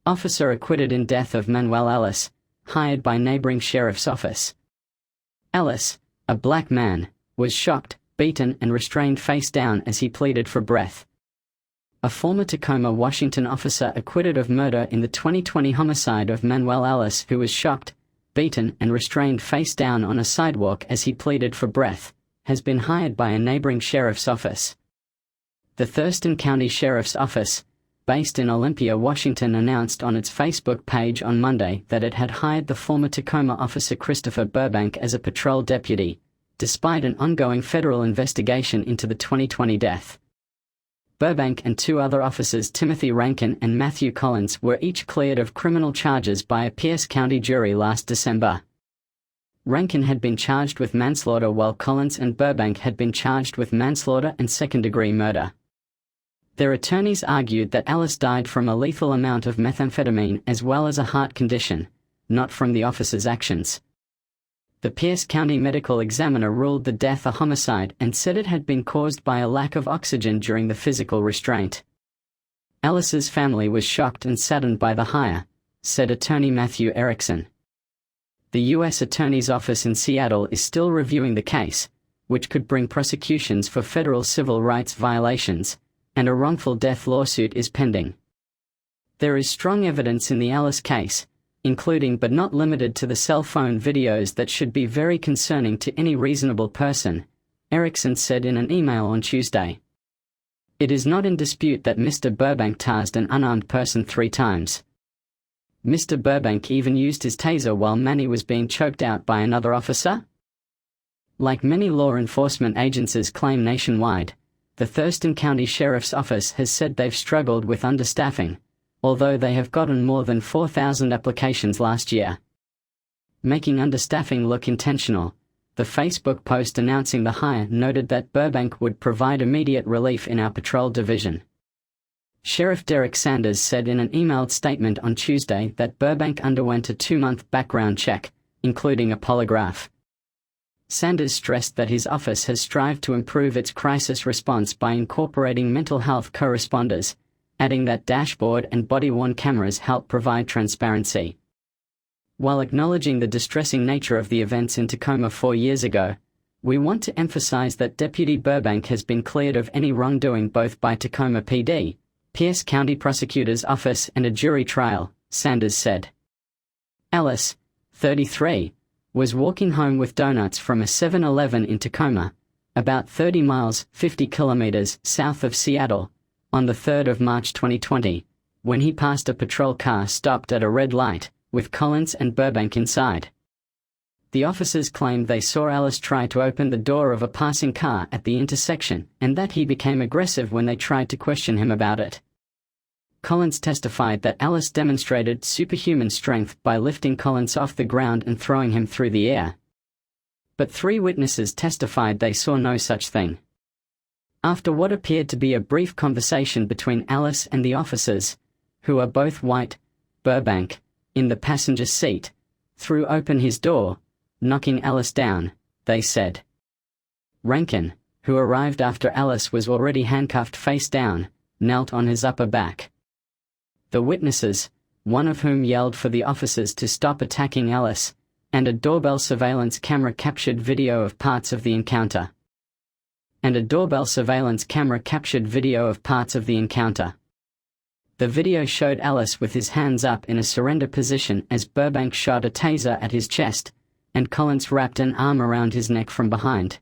Officer acquitted in death of Manuel Ellis, hired by neighboring sheriff's office. Ellis, a black man, was shocked, beaten and restrained face down as he pleaded for breath. A former Tacoma, Washington officer acquitted of murder in the 2020 homicide of Manuel Ellis, who was shocked, beaten and restrained face down on a sidewalk as he pleaded for breath, has been hired by a neighboring sheriff's office. The Thurston County Sheriff's Office, based in Olympia, Washington, announced on its Facebook page on Monday that it had hired the former Tacoma officer Christopher Burbank as a patrol deputy, despite an ongoing federal investigation into the 2020 death. Burbank and two other officers, Timothy Rankin and Matthew Collins, were each cleared of criminal charges by a Pierce County jury last December. Rankin had been charged with manslaughter while Collins and Burbank had been charged with manslaughter and second-degree murder. Their attorneys argued that Ellis died from a lethal amount of methamphetamine as well as a heart condition, not from the officer's actions. The Pierce County medical examiner ruled the death a homicide and said it had been caused by a lack of oxygen during the physical restraint. Ellis's family was shocked and saddened by the hire, said attorney Matthew Erickson. The U.S. Attorney's Office in Seattle is still reviewing the case, which could bring prosecutions for federal civil rights violations, and a wrongful death lawsuit is pending. There is strong evidence in the Ellis case, including but not limited to the cell phone videos, that should be very concerning to any reasonable person, Erickson said in an email on Tuesday. It is not in dispute that Mr. Burbank tased an unarmed person 3 times. Mr. Burbank even used his taser while Manny was being choked out by another officer? Like many law enforcement agencies claim nationwide, the Thurston County Sheriff's Office has said they've struggled with understaffing, although they have gotten more than 4,000 applications last year. Making understaffing look intentional, the Facebook post announcing the hire noted that Burbank would provide immediate relief in our patrol division. Sheriff Derek Sanders said in an emailed statement on Tuesday that Burbank underwent a 2-month background check, including a polygraph. Sanders stressed that his office has strived to improve its crisis response by incorporating mental health co-responders, adding that dashboard and body-worn cameras help provide transparency. While acknowledging the distressing nature of the events in Tacoma 4 years ago, we want to emphasize that Deputy Burbank has been cleared of any wrongdoing both by Tacoma PD, Pierce County Prosecutor's Office and a jury trial, Sanders said. Ellis, 33, was walking home with donuts from a 7-Eleven in Tacoma, about 30 miles, 50 kilometers south of Seattle, on the 3rd of March 2020, when he passed a patrol car stopped at a red light, with Collins and Burbank inside. The officers claimed they saw Ellis try to open the door of a passing car at the intersection and that he became aggressive when they tried to question him about it. Collins testified that Ellis demonstrated superhuman strength by lifting Collins off the ground and throwing him through the air. But 3 witnesses testified they saw no such thing. After what appeared to be a brief conversation between Ellis and the officers, who are both white, Burbank, in the passenger seat, threw open his door, knocking Ellis down, they said. Rankin, who arrived after Ellis was already handcuffed face down, knelt on his upper back. The witnesses, one of whom yelled for the officers to stop attacking Ellis, and a doorbell surveillance camera captured video of parts of the encounter. The video showed Ellis with his hands up in a surrender position as Burbank shot a taser at his chest, and Collins wrapped an arm around his neck from behind.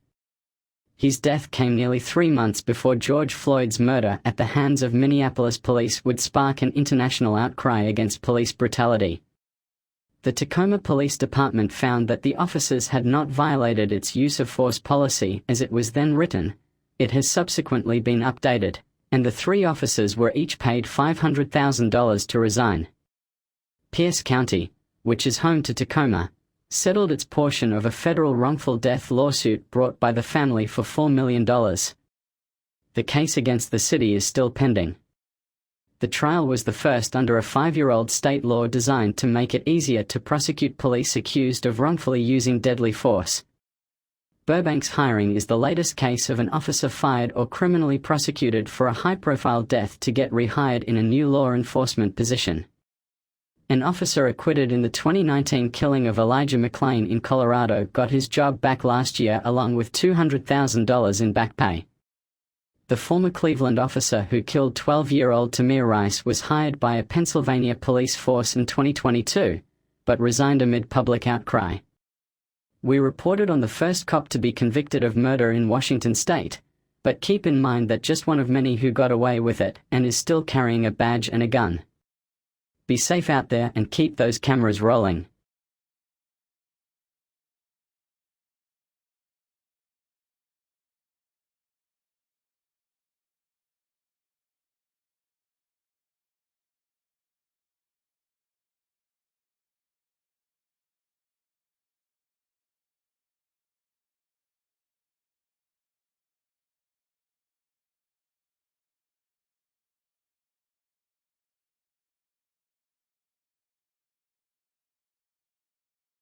His death came nearly 3 months before George Floyd's murder at the hands of Minneapolis police would spark an international outcry against police brutality. The Tacoma Police Department found that the officers had not violated its use of force policy as it was then written. It has subsequently been updated, and the 3 officers were each paid $500,000 to resign. Pierce County, which is home to Tacoma, settled its portion of a federal wrongful death lawsuit brought by the family for $4 million. The case against the city is still pending. The trial was the first under a 5-year-old state law designed to make it easier to prosecute police accused of wrongfully using deadly force. Burbank's hiring is the latest case of an officer fired or criminally prosecuted for a high-profile death to get rehired in a new law enforcement position. An officer acquitted in the 2019 killing of Elijah McClain in Colorado got his job back last year along with $200,000 in back pay. The former Cleveland officer who killed 12-year-old Tamir Rice was hired by a Pennsylvania police force in 2022, but resigned amid public outcry. We reported on the first cop to be convicted of murder in Washington state, but keep in mind that just one of many who got away with it and is still carrying a badge and a gun. Be safe out there and keep those cameras rolling.